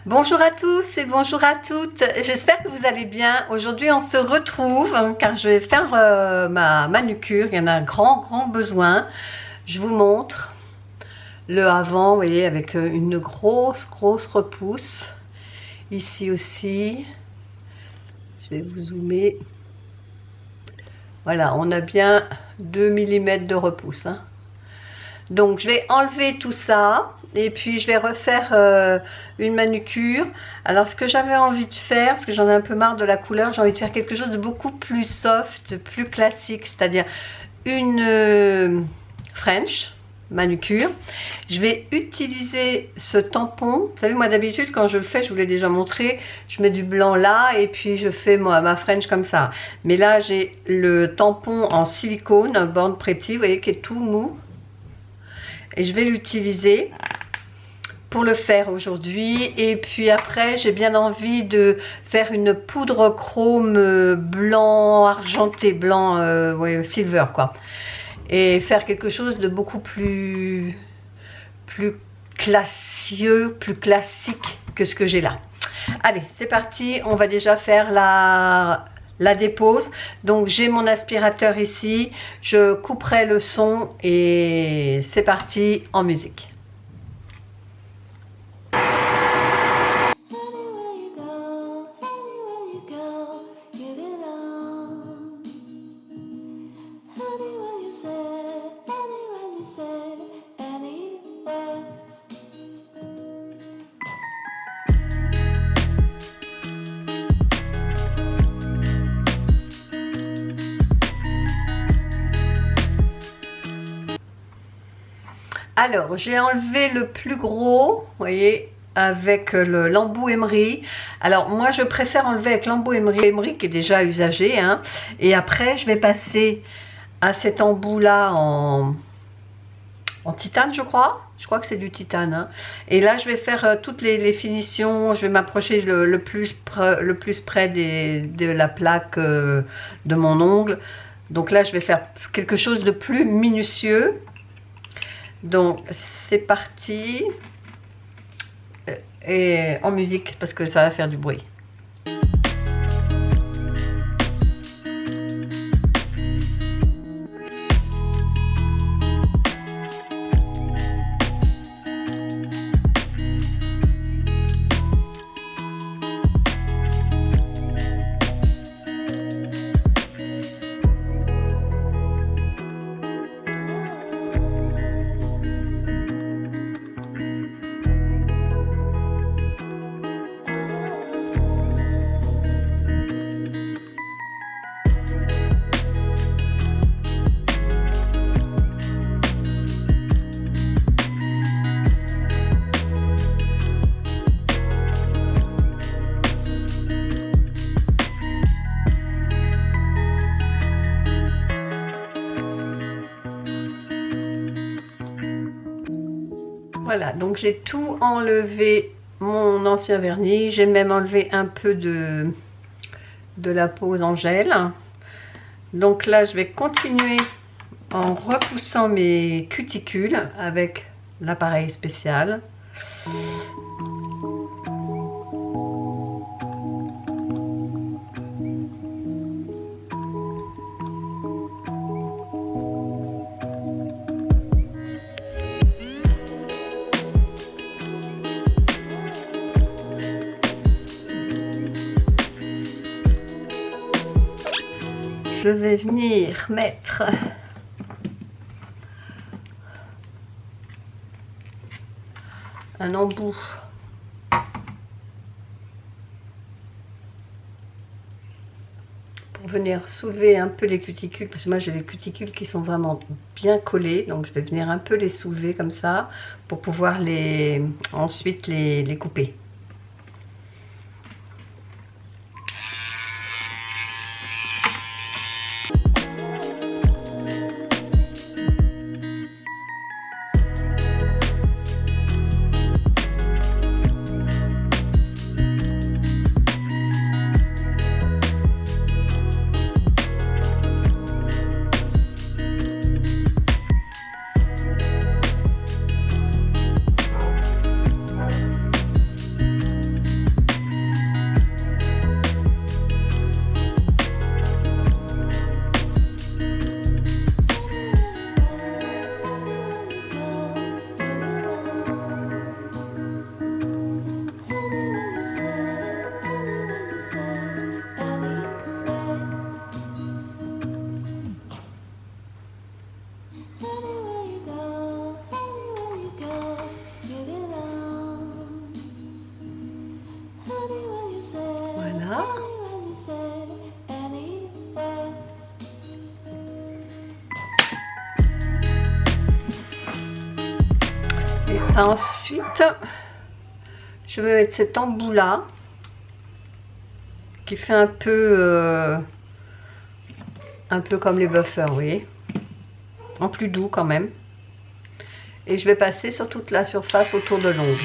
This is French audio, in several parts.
Bonjour à tous et bonjour à toutes, j'espère que vous allez bien. Aujourd'hui on se retrouve car je vais faire ma manucure, il y en a un grand besoin. Je vous montre le avant, vous voyez, avec une grosse repousse. Ici aussi, je vais vous zoomer. Voilà, on a bien 2 mm de repousse. Donc je vais enlever tout ça et puis je vais refaire une manucure. Alors ce que j'avais envie de faire, parce que j'en ai un peu marre de la couleur, j'ai envie de faire quelque chose de beaucoup plus soft, plus classique, c'est-à-dire une French manucure. Je vais utiliser ce tampon. Vous savez, moi d'habitude quand je le fais, je vous l'ai déjà montré, je mets du blanc là et puis je fais ma French comme ça. Mais là j'ai le tampon en silicone, Born Pretty, vous voyez, qui est tout mou. Et je vais l'utiliser pour le faire aujourd'hui. Et puis après, j'ai bien envie de faire une poudre chrome blanc, argenté, blanc, ouais, silver quoi. Et faire quelque chose de beaucoup plus classieux, plus classique que ce que j'ai là. Allez, c'est parti. On va déjà faire la dépose. Donc j'ai mon aspirateur ici, je couperai le son et c'est parti en musique. Alors, j'ai enlevé le plus gros, vous voyez, avec l'embout emery. Alors, moi, je préfère enlever avec l'embout emery qui est déjà usagé. Hein. Et après, je vais passer à cet embout-là en titane, je crois. Je crois que c'est du titane. Hein. Et là, je vais faire toutes les finitions. Je vais m'approcher le plus près de la plaque de mon ongle. Donc là, je vais faire quelque chose de plus minutieux. Donc c'est parti et en musique parce que ça va faire du bruit. Voilà, donc j'ai tout enlevé, mon ancien vernis, j'ai même enlevé un peu de la pose en gel. Donc là, je vais continuer en repoussant mes cuticules avec l'appareil spécial. Je vais venir mettre un embout pour venir soulever un peu les cuticules, parce que moi j'ai les cuticules qui sont vraiment bien collées, donc je vais venir un peu les soulever comme ça pour pouvoir ensuite les couper. Voilà. Et ensuite, je vais mettre cet embout là, qui fait un peu comme les buffers, vous voyez, en plus doux quand même. Et je vais passer sur toute la surface autour de l'ongle.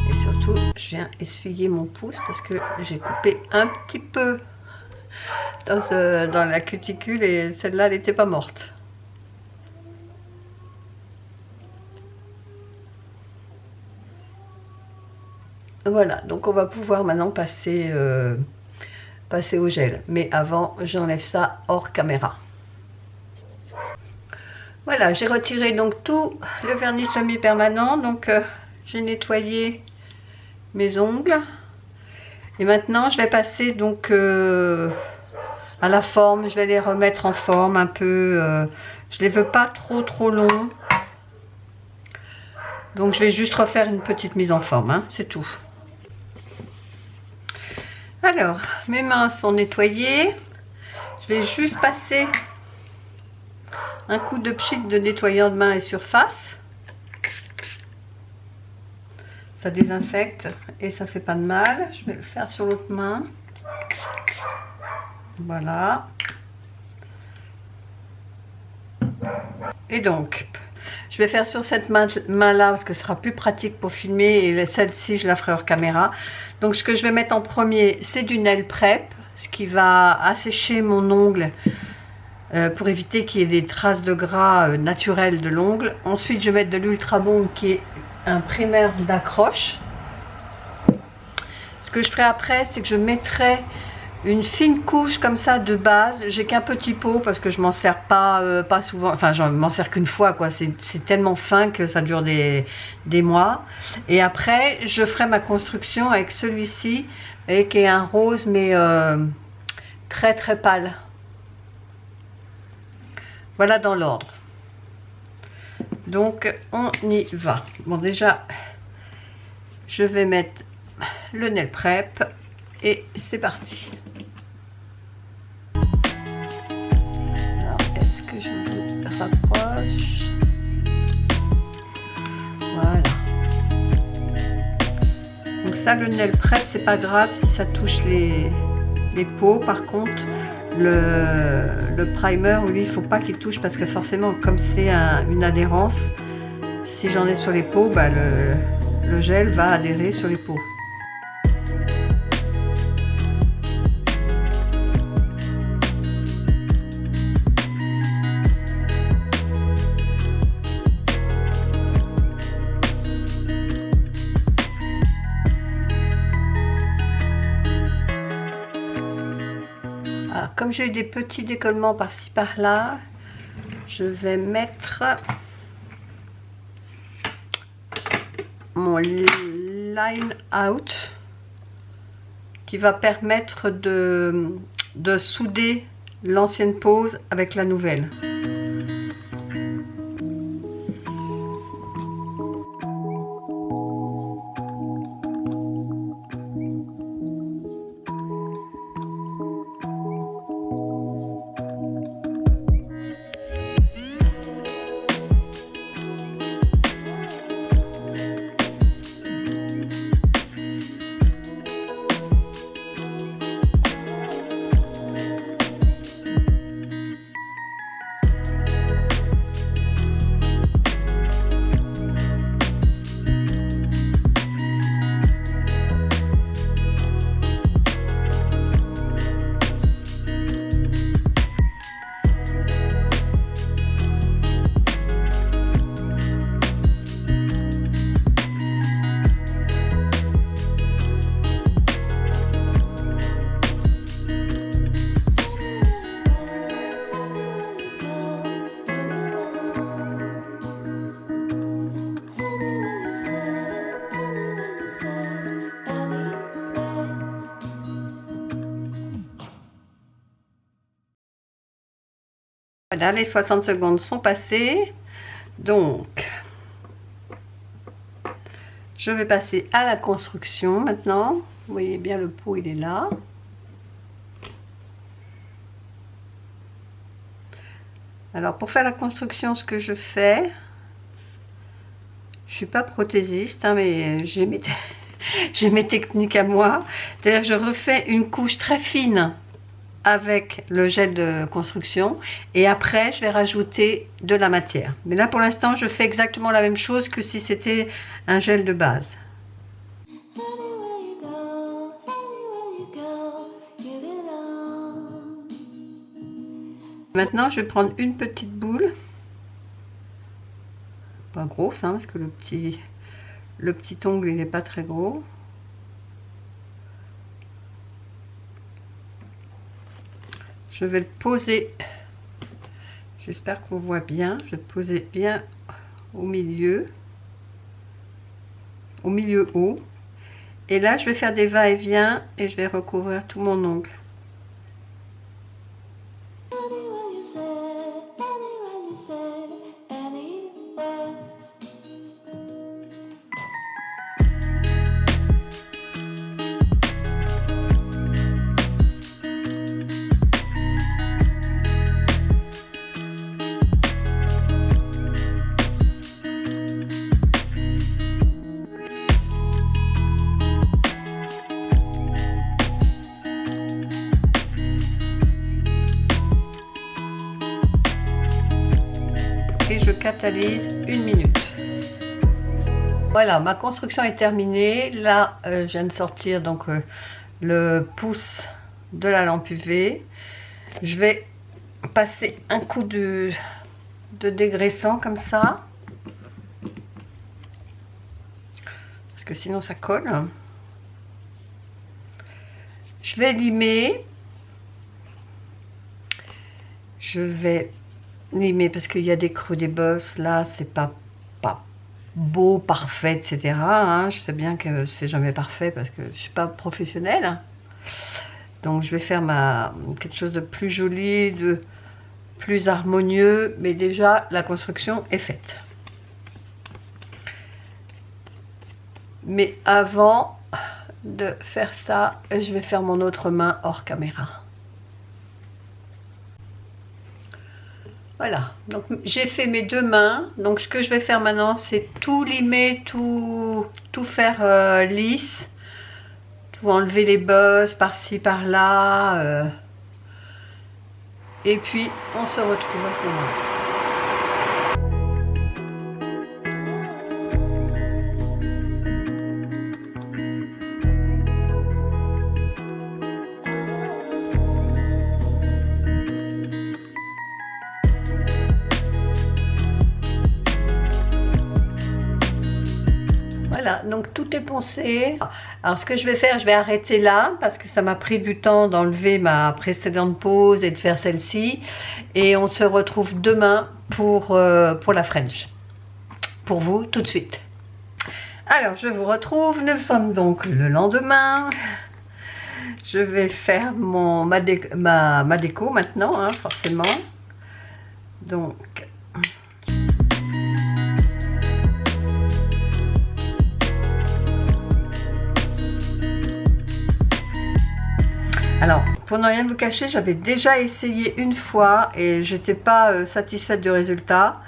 Et surtout, je viens essuyer mon pouce parce que j'ai coupé un petit peu dans la cuticule et celle-là, elle n'était pas morte. Voilà, donc on va pouvoir maintenant passer au gel. Mais avant, j'enlève ça hors caméra. Voilà, j'ai retiré donc tout le vernis semi-permanent. Donc j'ai nettoyé mes ongles. Et maintenant, je vais passer donc à la forme. Je vais les remettre en forme un peu. Je les veux pas trop longs. Donc je vais juste refaire une petite mise en forme, hein, c'est tout. Alors, mes mains sont nettoyées. Je vais juste passer un coup de pchit de nettoyant de main et surface. Ça désinfecte et ça fait pas de mal. Je vais le faire sur l'autre main. Voilà. Et donc, je vais faire sur cette main-là parce que ce sera plus pratique pour filmer, et celle-ci, je la ferai hors caméra. Donc, ce que je vais mettre en premier, c'est du nail prep, ce qui va assécher mon ongle pour éviter qu'il y ait des traces de gras naturelles de l'ongle. Ensuite, je vais mettre de l'Ultra Bond qui est un primer d'accroche. Ce que je ferai après, c'est que je mettrai une fine couche comme ça de base. J'ai qu'un petit pot parce que je m'en sers pas souvent, enfin je m'en sers qu'une fois quoi. C'est tellement fin que ça dure des mois. Et après je ferai ma construction avec celui-ci qui est un rose mais très pâle. Voilà dans l'ordre. Donc on y va. Bon, déjà je vais mettre le nail prep et c'est parti. Alors, est-ce que je vous rapproche? Voilà. Donc ça, le nail prep, c'est pas grave si ça touche les peaux. Par contre, le primer, lui, il faut pas qu'il touche parce que forcément, comme c'est une adhérence, si j'en ai sur les peaux, bah, le gel va adhérer sur les peaux. Alors, comme j'ai eu des petits décollements par-ci par-là, je vais mettre mon line out qui va permettre de souder l'ancienne pose avec la nouvelle. Voilà, les 60 secondes sont passées. Donc, je vais passer à la construction maintenant. Vous voyez bien le pot, il est là. Alors, pour faire la construction, ce que je fais, je ne suis pas prothésiste, hein, mais j'ai mes techniques à moi. C'est-à-dire que je refais une couche très fine avec le gel de construction et après je vais rajouter de la matière. Mais là pour l'instant je fais exactement la même chose que si c'était un gel de base. Maintenant je vais prendre une petite boule, pas grosse hein, parce que le petit ongle il n'est pas très gros. Je vais le poser, j'espère qu'on voit bien, je vais le poser bien au milieu haut. Et là, je vais faire des va-et-vient et je vais recouvrir tout mon ongle. Et je catalyse 1 minute. Voilà, ma construction est terminée. Là, je viens de sortir donc le pouce de la lampe UV. Je vais passer un coup de dégraissant comme ça, parce que sinon ça colle. Je vais limer. Je vais limer parce qu'il y a des creux, des bosses. Là, c'est pas beau, parfait, etc. hein. Je sais bien que c'est jamais parfait parce que je suis pas professionnelle. Donc, je vais faire quelque chose de plus joli, de plus harmonieux. Mais déjà, la construction est faite. Mais avant de faire ça, je vais faire mon autre main hors caméra. Voilà, donc j'ai fait mes deux mains. Donc ce que je vais faire maintenant, c'est tout limer, tout faire lisse, tout enlever les bosses par-ci, par-là. Et puis on se retrouve à ce moment-là. Voilà, donc tout est poncé. Alors ce que je vais faire, je vais arrêter là parce que ça m'a pris du temps d'enlever ma précédente pose et de faire celle-ci. Et on se retrouve demain pour la French. Pour vous, tout de suite. Alors je vous retrouve, nous sommes donc le lendemain. Je vais faire ma déco maintenant, hein, forcément. Donc... Alors, pour ne rien vous cacher, j'avais déjà essayé une fois et j'étais pas satisfaite du résultat.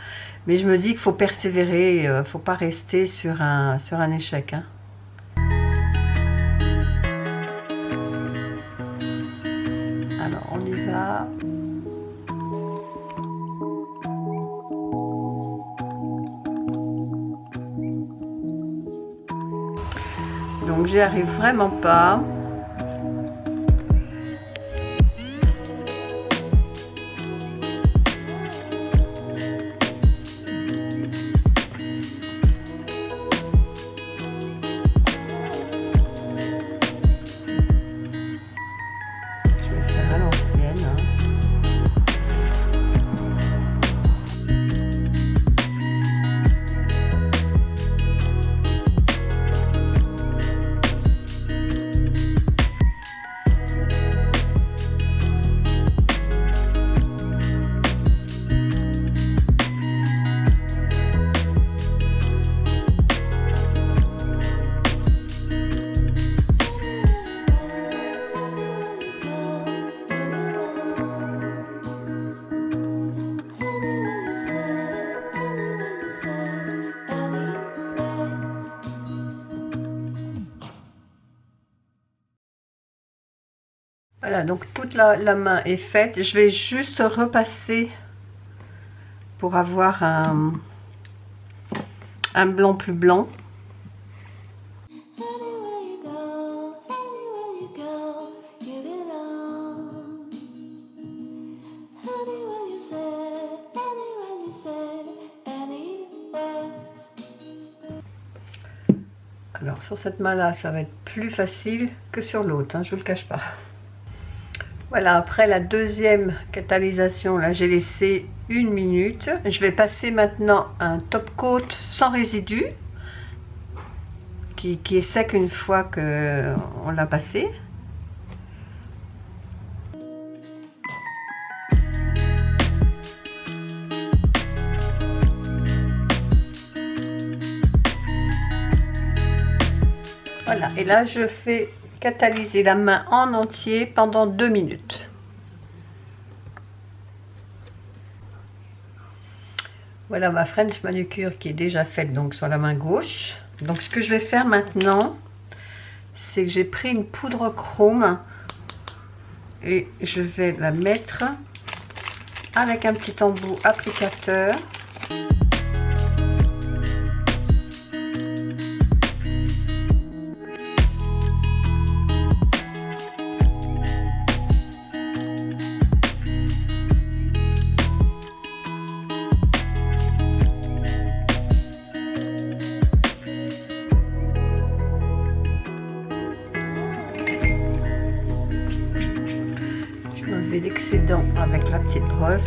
Mais je me dis qu'il faut persévérer, il ne faut pas rester sur un échec. Hein. Alors, on y va. Donc, j'y arrive vraiment pas. Voilà, donc toute la main est faite. Je vais juste repasser pour avoir un blanc plus blanc. Alors sur cette main là ça va être plus facile que sur l'autre, hein, je vous le cache pas. Voilà, après la deuxième catalysation, là j'ai laissé 1 minute. Je vais passer maintenant un top coat sans résidu, qui est sec une fois qu'on l'a passé. Voilà, et là je fais catalyser la main en entier pendant 2 minutes. Voilà ma French manucure qui est déjà faite donc sur la main gauche. Donc ce que je vais faire maintenant, c'est que j'ai pris une poudre chrome et je vais la mettre avec un petit embout applicateur. Enlever l'excédent avec la petite brosse.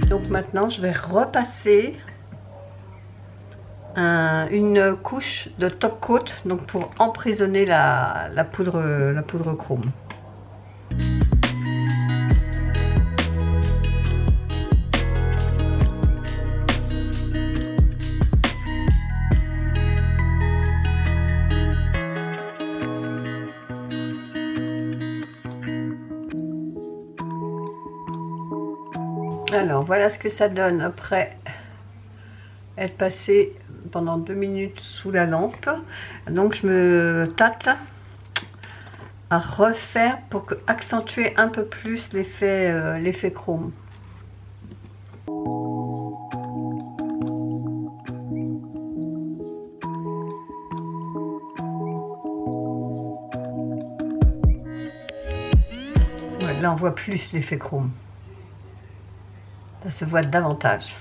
Donc maintenant je vais repasser une couche de top coat donc pour emprisonner la poudre chrome. Alors voilà ce que ça donne après être passé pendant 2 minutes sous la lampe. Donc je me tâte à refaire pour accentuer un peu plus l'effet chrome. Ouais, là on voit plus l'effet chrome. Ça se voit davantage.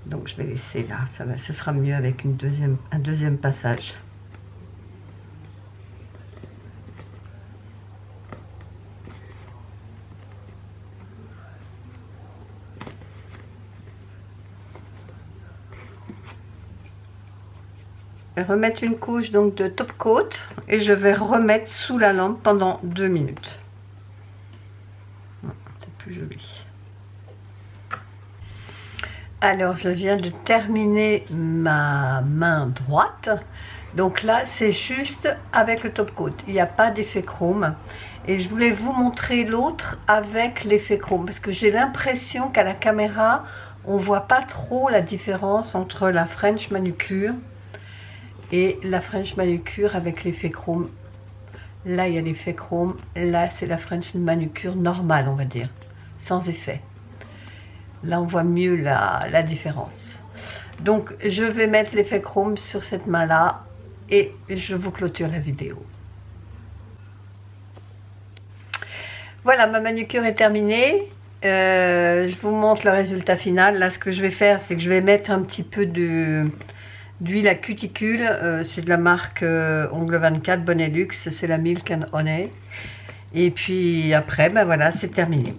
Donc je vais laisser là, ce sera mieux avec un deuxième passage. Je vais remettre une couche donc de top coat et je vais remettre sous la lampe pendant 2 minutes. C'est plus joli. Alors je viens de terminer ma main droite, donc là c'est juste avec le top coat, il n'y a pas d'effet chrome et je voulais vous montrer l'autre avec l'effet chrome parce que j'ai l'impression qu'à la caméra on voit pas trop la différence entre la French manucure et la French manucure avec l'effet chrome. Là il y a l'effet chrome, là c'est la French manucure normale on va dire, sans effet. Là, on voit mieux la différence. Donc, je vais mettre l'effet chrome sur cette main-là et je vous clôture la vidéo. Voilà, ma manucure est terminée. Je vous montre le résultat final. Là, ce que je vais faire, c'est que je vais mettre un petit peu d'huile à cuticule. C'est de la marque Ongle 24 Bonelux. C'est la Milk and Honey. Et puis après, ben voilà, c'est terminé.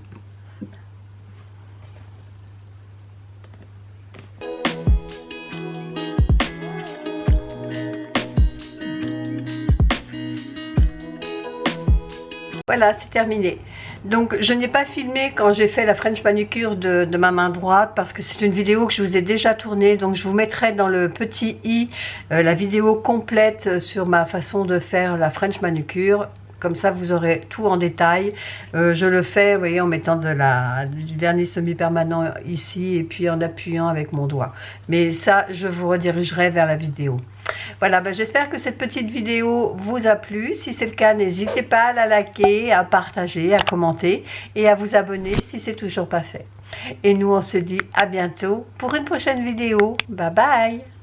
Voilà, c'est terminé. Donc, je n'ai pas filmé quand j'ai fait la French manucure de ma main droite parce que c'est une vidéo que je vous ai déjà tournée. Donc, je vous mettrai dans le petit i la vidéo complète sur ma façon de faire la French manucure Comme ça, vous aurez tout en détail. Je le fais, vous voyez, en mettant du vernis semi-permanent ici et puis en appuyant avec mon doigt. Mais ça, je vous redirigerai vers la vidéo. Voilà, ben j'espère que cette petite vidéo vous a plu. Si c'est le cas, n'hésitez pas à la liker, à partager, à commenter et à vous abonner si c'est toujours pas fait. Et nous, on se dit à bientôt pour une prochaine vidéo. Bye bye!